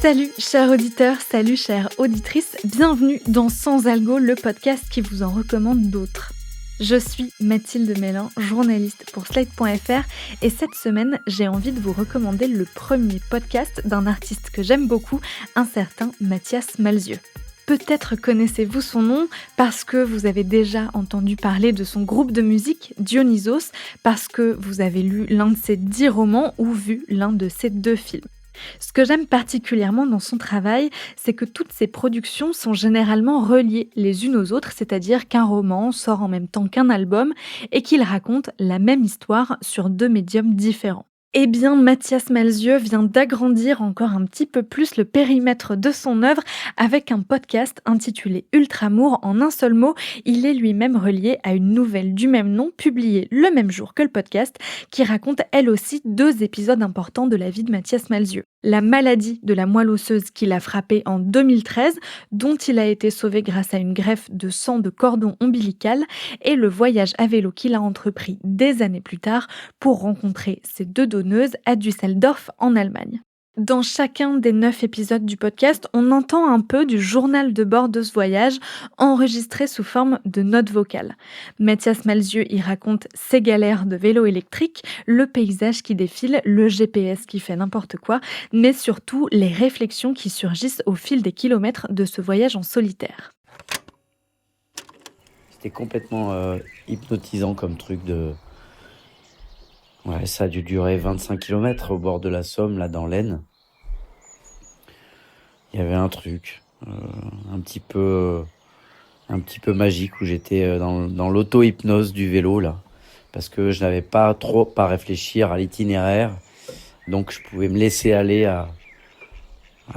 Salut chers auditeurs, salut chères auditrices, bienvenue dans Sans Algo, le podcast qui vous en recommande d'autres. Je suis Mathilde Mélin, journaliste pour Slate.fr et cette semaine, j'ai envie de vous recommander le premier podcast d'un artiste que j'aime beaucoup, un certain Mathias Malzieu. Peut-être connaissez-vous son nom parce que vous avez déjà entendu parler de son groupe de musique, Dionysos, parce que vous avez lu l'un de ses 10 romans ou vu l'un de ses 2 films. Ce que j'aime particulièrement dans son travail, c'est que toutes ses productions sont généralement reliées les unes aux autres, c'est-à-dire qu'un roman sort en même temps qu'un album et qu'il raconte la même histoire sur 2 médiums différents. Eh bien, Mathias Malzieu vient d'agrandir encore un petit peu plus le périmètre de son œuvre avec un podcast intitulé Ultramour. En un seul mot, il est lui-même relié à une nouvelle du même nom, publiée le même jour que le podcast, qui raconte elle aussi 2 épisodes importants de la vie de Mathias Malzieu. La maladie de la moelle osseuse qui l'a frappé en 2013, dont il a été sauvé grâce à une greffe de sang de cordon ombilical, et le voyage à vélo qu'il a entrepris des années plus tard pour rencontrer ses 2 donneuses à Düsseldorf en Allemagne. Dans chacun des 9 épisodes du podcast, on entend un peu du journal de bord de ce voyage, enregistré sous forme de notes vocales. Mathias Malzieu y raconte ses galères de vélo électrique, le paysage qui défile, le GPS qui fait n'importe quoi, mais surtout les réflexions qui surgissent au fil des kilomètres de ce voyage en solitaire. C'était complètement hypnotisant comme truc de... Ouais, ça a dû durer 25 km au bord de la Somme, là, dans l'Aisne. Il y avait un truc un petit peu magique où j'étais dans l'auto-hypnose du vélo, là. Parce que je n'avais pas trop à réfléchir à l'itinéraire. Donc, je pouvais me laisser aller à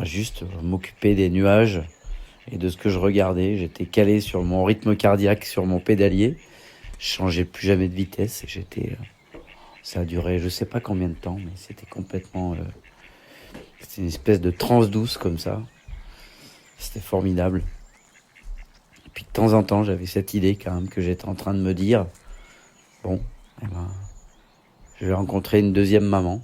juste m'occuper des nuages et de ce que je regardais. J'étais calé sur mon rythme cardiaque, sur mon pédalier. Je changeais plus jamais de vitesse et j'étais... Ça a duré je sais pas combien de temps, mais c'était complètement... C'était une espèce de transe douce comme ça. C'était formidable. Et puis de temps en temps, j'avais cette idée quand même que j'étais en train de me dire... Bon, je vais rencontrer une deuxième maman.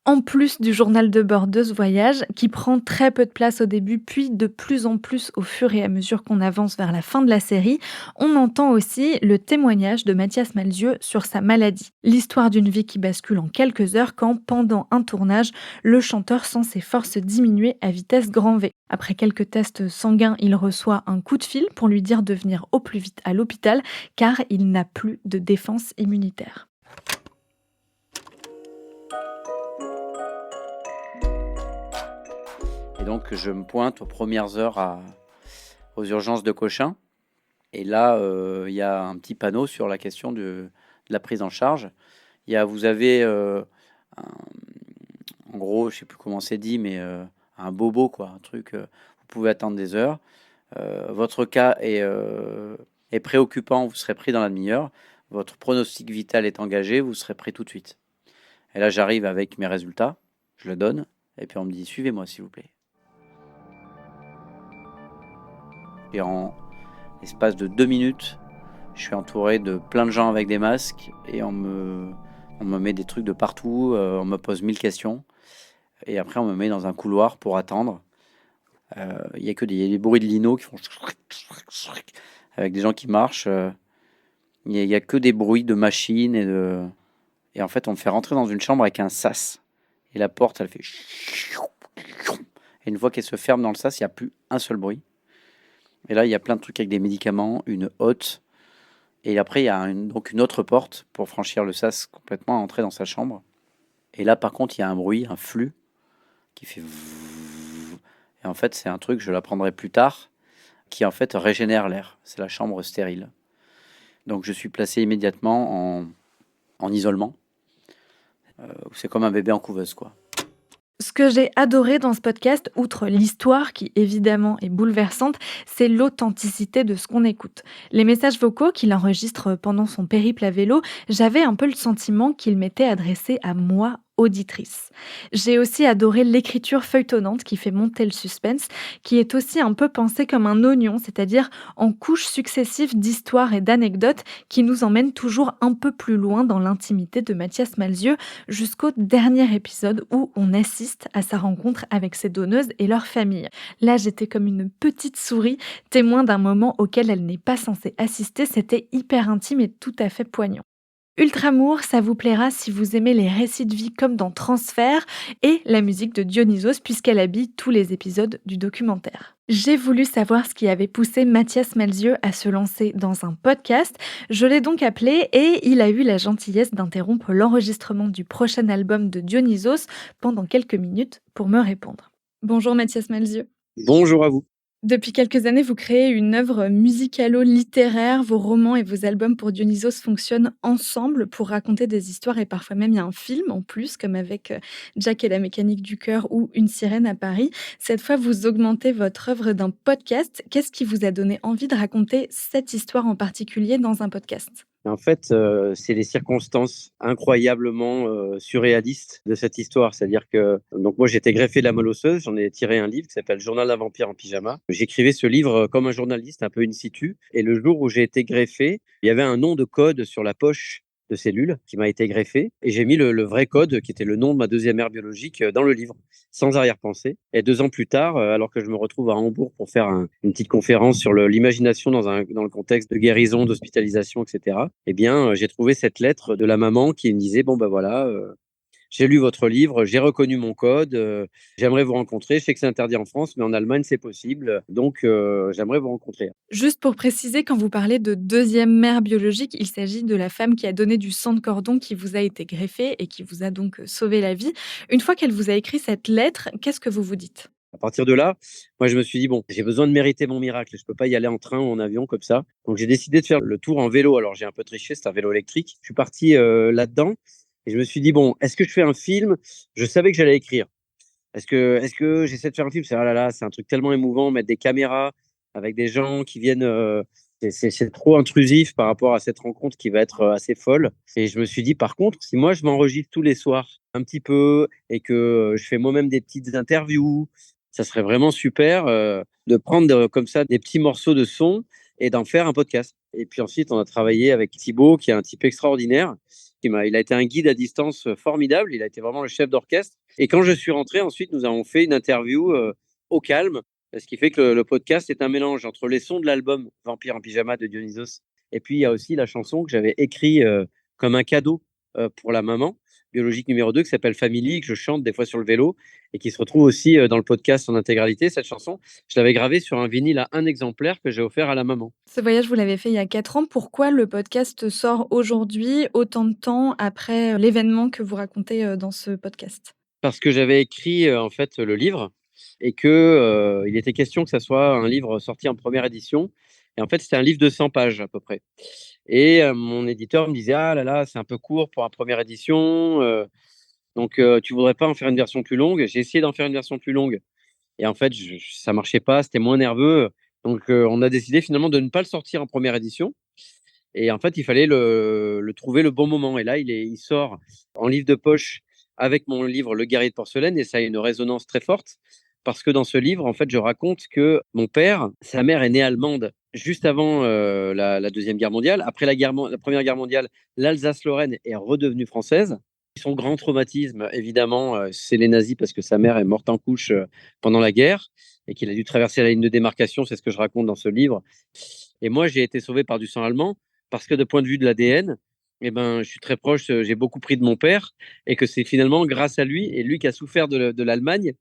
En plus du journal de bord de ce voyage, qui prend très peu de place au début, puis de plus en plus au fur et à mesure qu'on avance vers la fin de la série, on entend aussi le témoignage de Mathias Malzieu sur sa maladie. L'histoire d'une vie qui bascule en quelques heures quand, pendant un tournage, le chanteur sent ses forces diminuer à vitesse grand V. Après quelques tests sanguins, il reçoit un coup de fil pour lui dire de venir au plus vite à l'hôpital, car il n'a plus de défense immunitaire. Et donc, je me pointe aux premières heures aux urgences de Cochin. Et là, il y a un petit panneau sur la question de la prise en charge. Vous avez, en gros, je ne sais plus comment c'est dit, mais un bobo, quoi, un truc. Vous pouvez attendre des heures. Votre cas est préoccupant, vous serez pris dans la demi-heure. Votre pronostic vital est engagé, vous serez pris tout de suite. Et là, j'arrive avec mes résultats, je le donne, et puis on me dit « Suivez-moi, s'il vous plaît ». Et en l'espace de 2 minutes, je suis entouré de plein de gens avec des masques et on me met des trucs de partout, on me pose 1000 questions. Et après, on me met dans un couloir pour attendre. Il y a des bruits de lino qui font... avec des gens qui marchent. Il y a que des bruits de machines et en fait, on me fait rentrer dans une chambre avec un sas. Et la porte, elle fait... Et une fois qu'elle se ferme dans le sas, il n'y a plus un seul bruit. Et là, il y a plein de trucs avec des médicaments, une hotte. Et après, il y a donc une autre porte pour franchir le sas complètement, entrer dans sa chambre. Et là, par contre, il y a un bruit, un flux qui fait... Et en fait, c'est un truc, je l'apprendrai plus tard, qui en fait régénère l'air. C'est la chambre stérile. Donc, je suis placé immédiatement en isolement. C'est comme un bébé en couveuse, quoi. Ce que j'ai adoré dans ce podcast, outre l'histoire qui évidemment est bouleversante, c'est l'authenticité de ce qu'on écoute. Les messages vocaux qu'il enregistre pendant son périple à vélo, j'avais un peu le sentiment qu'il m'était adressé à moi auditrice. J'ai aussi adoré l'écriture feuilletonnante qui fait monter le suspense, qui est aussi un peu pensée comme un oignon, c'est-à-dire en couches successives d'histoires et d'anecdotes qui nous emmènent toujours un peu plus loin dans l'intimité de Mathias Malzieu, jusqu'au dernier épisode où on assiste à sa rencontre avec ses donneuses et leur famille. Là, j'étais comme une petite souris, témoin d'un moment auquel elle n'est pas censée assister. C'était hyper intime et tout à fait poignant. Ultramour, ça vous plaira si vous aimez les récits de vie comme dans Transfert et la musique de Dionysos puisqu'elle habille tous les épisodes du documentaire. J'ai voulu savoir ce qui avait poussé Mathias Malzieu à se lancer dans un podcast. Je l'ai donc appelé et il a eu la gentillesse d'interrompre l'enregistrement du prochain album de Dionysos pendant quelques minutes pour me répondre. Bonjour Mathias Malzieu. Bonjour à vous. Depuis quelques années, vous créez une œuvre musicalo-littéraire. Vos romans et vos albums pour Dionysos fonctionnent ensemble pour raconter des histoires et parfois même il y a un film en plus, comme avec Jack et la mécanique du cœur ou Une sirène à Paris. Cette fois, vous augmentez votre œuvre d'un podcast. Qu'est-ce qui vous a donné envie de raconter cette histoire en particulier dans un podcast ? En fait, c'est les circonstances incroyablement surréalistes de cette histoire. C'est-à-dire que donc moi, j'étais greffé de la moelle osseuse. J'en ai tiré un livre qui s'appelle Journal d'un vampire en pyjama. J'écrivais ce livre comme un journaliste, un peu in situ. Et le jour où j'ai été greffé, il y avait un nom de code sur la poche de cellule qui m'a été greffé. Et j'ai mis le vrai code, qui était le nom de ma deuxième mère biologique, dans le livre, sans arrière-pensée. Et 2 ans plus tard, alors que je me retrouve à Hambourg pour faire une petite conférence sur l'imagination dans le contexte de guérison, d'hospitalisation, etc., eh bien, j'ai trouvé cette lettre de la maman qui me disait, bon, ben voilà, j'ai lu votre livre, j'ai reconnu mon code, j'aimerais vous rencontrer. Je sais que c'est interdit en France, mais en Allemagne, c'est possible. Donc, j'aimerais vous rencontrer. Juste pour préciser, quand vous parlez de deuxième mère biologique, il s'agit de la femme qui a donné du sang de cordon qui vous a été greffé et qui vous a donc sauvé la vie. Une fois qu'elle vous a écrit cette lettre, qu'est-ce que vous vous dites ? À partir de là, moi, je me suis dit, bon, j'ai besoin de mériter mon miracle. Je peux pas y aller en train ou en avion comme ça. Donc, j'ai décidé de faire le tour en vélo. Alors, j'ai un peu triché, c'est un vélo électrique. Je suis parti là-dedans et je me suis dit, bon, est-ce que je fais un film? Je savais que j'allais écrire. Est-ce que j'essaie de faire un film? C'est, ah là là, c'est un truc tellement émouvant, mettre des caméras avec des gens qui viennent. C'est trop intrusif par rapport à cette rencontre qui va être assez folle. Et je me suis dit, par contre, si moi je m'enregistre tous les soirs un petit peu et que je fais moi-même des petites interviews, ça serait vraiment super de prendre comme ça des petits morceaux de son et d'en faire un podcast. Et puis ensuite, on a travaillé avec Thibaut, qui est un type extraordinaire. Il a été un guide à distance formidable. Il a été vraiment le chef d'orchestre. Et quand je suis rentré, ensuite, nous avons fait une interview au calme, ce qui fait que le podcast est un mélange entre les sons de l'album Vampire en pyjama de Dionysos et puis il y a aussi la chanson que j'avais écrite comme un cadeau pour la maman biologique numéro 2 qui s'appelle Family, que je chante des fois sur le vélo et qui se retrouve aussi dans le podcast en intégralité. Cette chanson, je l'avais gravée sur un vinyle à un exemplaire que j'ai offert à la maman. Ce voyage, vous l'avez fait il y a 4 ans. Pourquoi le podcast sort aujourd'hui, autant de temps après l'événement que vous racontez dans ce podcast ? Parce que j'avais écrit en fait le livre et que il était question que ça soit un livre sorti en première édition. Et en fait, c'était un livre de 100 pages à peu près. Et mon éditeur me disait: «Ah là là, c'est un peu court pour une première édition, donc tu voudrais pas en faire une version plus longue?» J'ai essayé d'en faire une version plus longue et en fait, ça marchait pas, c'était moins nerveux. Donc on a décidé finalement de ne pas le sortir en première édition et en fait, il fallait le trouver le bon moment et là, il sort en livre de poche avec mon livre Le guerrier de porcelaine et ça a une résonance très forte parce que dans ce livre, en fait, je raconte que mon père, sa mère est née allemande juste avant, la 2e guerre mondiale. Après la Première guerre mondiale, l'Alsace-Lorraine est redevenue française. Son grand traumatisme, évidemment, c'est les nazis parce que sa mère est morte en couches, pendant la guerre et qu'il a dû traverser la ligne de démarcation, c'est ce que je raconte dans ce livre et moi, j'ai été sauvé par du sang allemand parce que de point de vue de l'ADN, eh ben, je suis très proche, j'ai beaucoup pris de mon père et que c'est finalement grâce à lui et lui qui a souffert de l'Allemagne,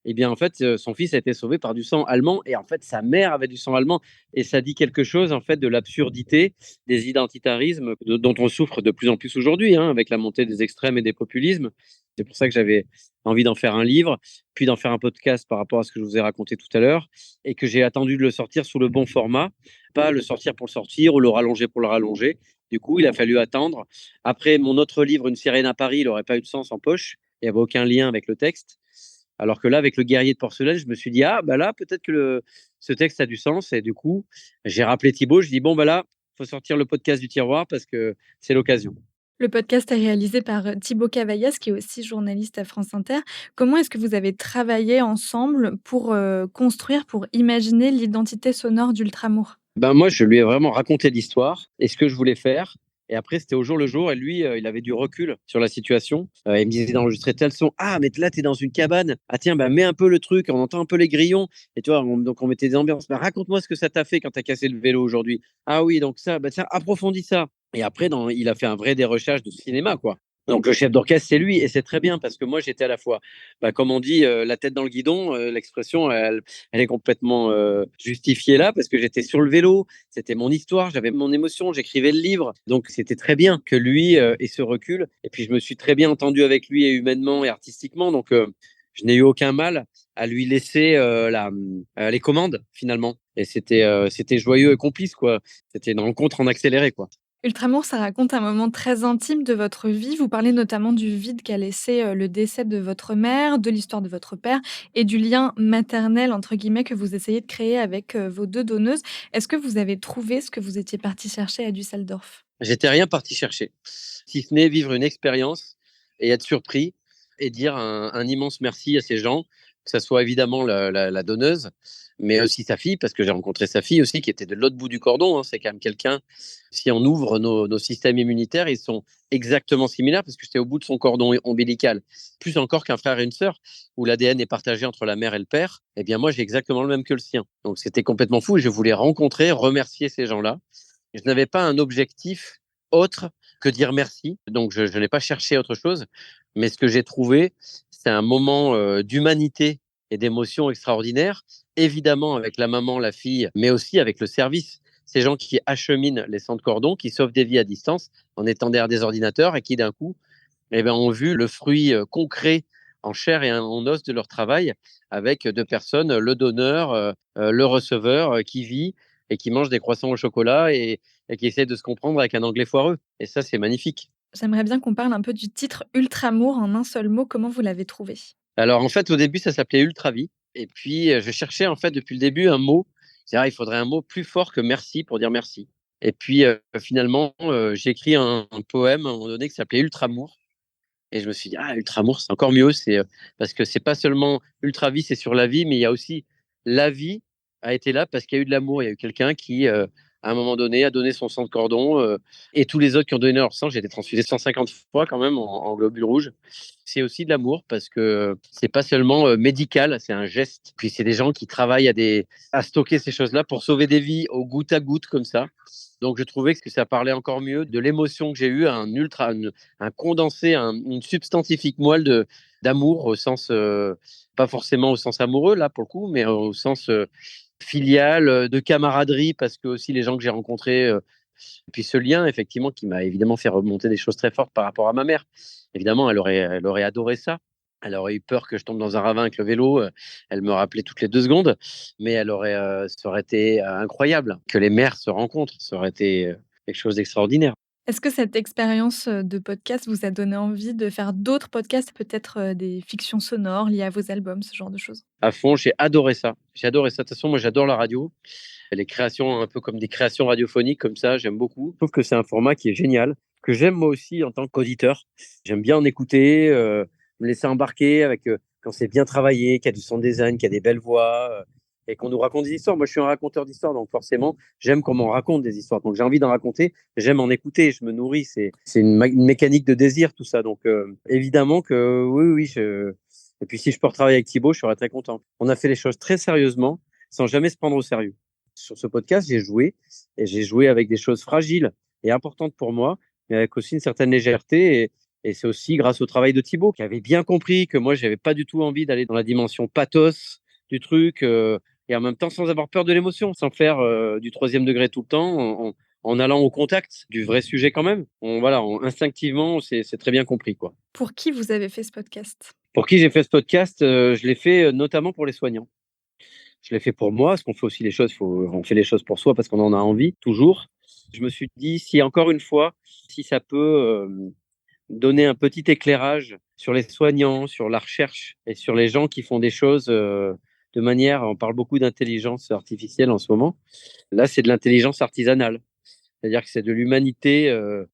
eh bien, en fait, son fils a été sauvé par du sang allemand et en fait, sa mère avait du sang allemand et ça dit quelque chose, en fait, de l'absurdité des identitarismes dont on souffre de plus en plus aujourd'hui, hein, avec la montée des extrêmes et des populismes. C'est pour ça que j'avais envie d'en faire un livre, puis d'en faire un podcast par rapport à ce que je vous ai raconté tout à l'heure et que j'ai attendu de le sortir sous le bon format, pas le sortir pour le sortir ou le rallonger pour le rallonger. Du coup, il a fallu attendre. Après, mon autre livre, Une sirène à Paris, il n'aurait pas eu de sens en poche. Il n'y avait aucun lien avec le texte. Alors que là, avec Le guerrier de porcelaine, je me suis dit, ah, bah là, peut-être que ce texte a du sens. Et du coup, j'ai rappelé Thibaut, je dis, bon, bah là, il faut sortir le podcast du tiroir parce que c'est l'occasion. Le podcast est réalisé par Thibaut Cavaillas, qui est aussi journaliste à France Inter. Comment est-ce que vous avez travaillé ensemble pour, construire, pour imaginer l'identité sonore d'Ultramour? Ben, moi, je lui ai vraiment raconté l'histoire et ce que je voulais faire. Et après, c'était au jour le jour. Et lui, il avait du recul sur la situation. Il me disait d'enregistrer tel son. Ah, mais là, tu es dans une cabane. Ah, tiens, bah, mets un peu le truc. On entend un peu les grillons. Et tu vois, donc on mettait des ambiances. Bah, raconte-moi ce que ça t'a fait quand tu as cassé le vélo aujourd'hui. Ah oui, donc ça, bah, tiens, approfondis ça. Et après, il a fait un vrai dérochage de cinéma, quoi. Donc le chef d'orchestre, c'est lui. Et c'est très bien parce que moi, j'étais à la fois, bah, comme on dit, la tête dans le guidon. L'expression, elle est complètement justifiée là parce que j'étais sur le vélo, c'était mon histoire, j'avais mon émotion, j'écrivais le livre. Donc c'était très bien que lui ait ce recul. Et puis je me suis très bien entendu avec lui et humainement et artistiquement. Donc je n'ai eu aucun mal à lui laisser les commandes finalement. Et c'était joyeux et complice, quoi. C'était une rencontre en accéléré, quoi. Ultramour, ça raconte un moment très intime de votre vie. Vous parlez notamment du vide qu'a laissé, le décès de votre mère, de l'histoire de votre père et du lien «maternel» entre guillemets que vous essayez de créer avec, vos 2 donneuses. Est-ce que vous avez trouvé ce que vous étiez partis chercher à Düsseldorf? J'étais rien parti chercher, si ce n'est vivre une expérience et être surpris et dire un immense merci à ces gens, que ça soit évidemment la donneuse, mais aussi sa fille, parce que j'ai rencontré sa fille aussi, qui était de l'autre bout du cordon, hein. C'est quand même quelqu'un, si on ouvre nos systèmes immunitaires, ils sont exactement similaires, parce que j'étais au bout de son cordon ombilical, plus encore qu'un frère et une sœur, où l'ADN est partagé entre la mère et le père. Eh bien moi, j'ai exactement le même que le sien. Donc c'était complètement fou, et je voulais rencontrer, remercier ces gens-là. Je n'avais pas un objectif autre que dire merci, donc je n'ai pas cherché autre chose, mais ce que j'ai trouvé, c'est un moment d'humanité et d'émotion extraordinaire, évidemment avec la maman, la fille, mais aussi avec le service. Ces gens qui acheminent les centres cordons, qui sauvent des vies à distance en étant derrière des ordinateurs et qui d'un coup ont vu le fruit concret en chair et en os de leur travail avec deux personnes, le donneur, le receveur qui vit et qui mange des croissants au chocolat et qui essaie de se comprendre avec un anglais foireux. Et ça, c'est magnifique. J'aimerais bien qu'on parle un peu du titre Ultramour en un seul mot. Comment vous l'avez trouvé? Alors, en fait, au début, ça s'appelait Ultravi. Et puis, je cherchais, en fait, depuis le début, un mot. C'est-à-dire, il faudrait un mot plus fort que merci pour dire merci. Et puis, finalement, j'ai écrit un poème à un moment donné qui s'appelait Ultramour. Et je me suis dit, ah, Ultramour, c'est encore mieux. Parce que c'est pas seulement Ultra-vie, c'est sur la vie, mais il y a aussi la vie a été là parce qu'il y a eu de l'amour. Il y a eu quelqu'un qui, à un moment donné, a donné son sang de cordon et tous les autres qui ont donné leur sang. J'ai été transfusé 150 fois quand même en globules rouges. C'est aussi de l'amour parce que c'est pas seulement médical, c'est un geste. Puis c'est des gens qui travaillent à stocker ces choses-là pour sauver des vies au goutte à goutte comme ça. Donc je trouvais que ça parlait encore mieux de l'émotion que j'ai eue, un condensé, une substantifique moelle d'amour au sens, pas forcément au sens amoureux là pour le coup, mais au sens filial, de camaraderie, parce que aussi les gens que j'ai rencontrés, et puis ce lien effectivement qui m'a évidemment fait remonter des choses très fortes par rapport à ma mère. Évidemment, elle aurait adoré ça. Elle aurait eu peur que je tombe dans un ravin avec le vélo. Elle me rappelait toutes les 2 secondes, mais ça aurait été incroyable que les mères se rencontrent. Ça aurait été quelque chose d'extraordinaire. Est-ce que cette expérience, de podcast vous a donné envie de faire d'autres podcasts, peut-être, des fictions sonores liées à vos albums, ce genre de choses? À fond, j'ai adoré ça. J'ai adoré ça. De toute façon, moi, j'adore la radio. Les créations, un peu comme des créations radiophoniques, comme ça, j'aime beaucoup. Je trouve que c'est un format qui est génial, que j'aime moi aussi en tant qu'auditeur. J'aime bien en écouter, me laisser embarquer avec, quand c'est bien travaillé, qu'il y a du sound design, qu'il y a des belles voix, et qu'on nous raconte des histoires. Moi, je suis un raconteur d'histoires, donc forcément, j'aime qu'on m'en raconte des histoires. Donc, j'ai envie d'en raconter, j'aime en écouter, je me nourris. C'est une mécanique de désir, tout ça. Donc, évidemment que oui, oui, et puis si je peux retravailler avec Thibaut, je serais très content. On a fait les choses très sérieusement, sans jamais se prendre au sérieux. Sur ce podcast, j'ai joué, et j'ai joué avec des choses fragiles et importantes pour moi, mais avec aussi une certaine légèreté. Et c'est aussi grâce au travail de Thibaut, qui avait bien compris que moi, j'avais pas du tout envie d'aller dans la dimension pathos du truc, et en même temps sans avoir peur de l'émotion, sans faire du troisième degré tout le temps, en allant au contact du vrai sujet quand même. Instinctivement, c'est très bien compris, quoi. Pour qui vous avez fait ce podcast? Pour qui j'ai fait ce podcast? Je l'ai fait, notamment pour les soignants. Je l'ai fait pour moi, parce qu'on fait aussi les choses, on fait les choses pour soi parce qu'on en a envie, toujours. Je me suis dit, si encore une fois, si ça peut donner un petit éclairage sur les soignants, sur la recherche et sur les gens qui font des choses de manière, on parle beaucoup d'intelligence artificielle en ce moment. Là, c'est de l'intelligence artisanale. C'est-à-dire que c'est de l'humanité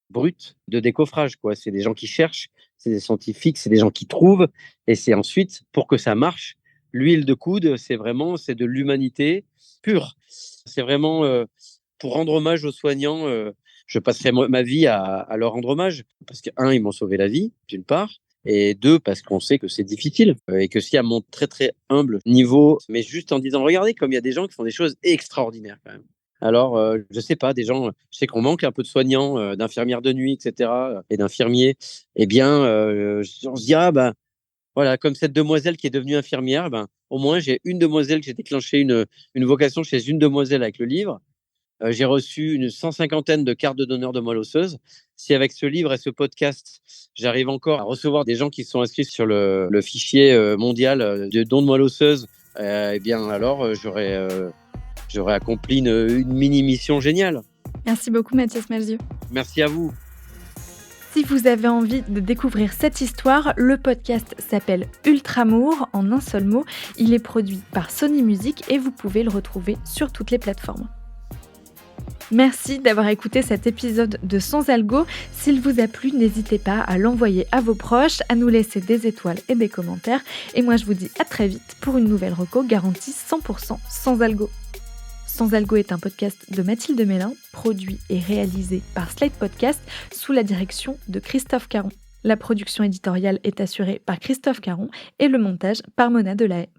brute de décoffrage, quoi. C'est des gens qui cherchent, c'est des scientifiques, c'est des gens qui trouvent, et c'est ensuite, pour que ça marche, l'huile de coude, c'est de l'humanité pure. C'est vraiment pour rendre hommage aux soignants. Je passerai ma vie à leur rendre hommage, parce que, un, ils m'ont sauvé la vie, d'une part, et deux, parce qu'on sait que c'est difficile, et que si à mon très très humble niveau, mais juste en disant, regardez comme il y a des gens qui font des choses extraordinaires quand même. Alors, je sais pas, des gens, je sais qu'on manque un peu de soignants, d'infirmières de nuit, etc., et d'infirmiers. Eh bien, on se dit, ah ben, voilà, comme cette demoiselle qui est devenue infirmière, ben, au moins j'ai une demoiselle, j'ai déclenché une vocation chez une demoiselle avec le livre. J'ai reçu une 150aine de cartes de donneurs de moelle osseuse. Si avec ce livre et ce podcast, j'arrive encore à recevoir des gens qui sont inscrits sur le fichier mondial de dons de moelle osseuse, eh bien alors j'aurais accompli une mini-mission géniale. Merci beaucoup Mathias Malzieu. Merci à vous. Si vous avez envie de découvrir cette histoire, le podcast s'appelle Ultramour en un seul mot. Il est produit par Sony Music et vous pouvez le retrouver sur toutes les plateformes. Merci d'avoir écouté cet épisode de Sans Algo. S'il vous a plu, n'hésitez pas à l'envoyer à vos proches, à nous laisser des étoiles et des commentaires. Et moi, je vous dis à très vite pour une nouvelle reco garantie 100% sans algo. Sans Algo est un podcast de Mathilde Mélin, produit et réalisé par Slate Podcast sous la direction de Christophe Caron. La production éditoriale est assurée par Christophe Caron et le montage par Mona Delahaye.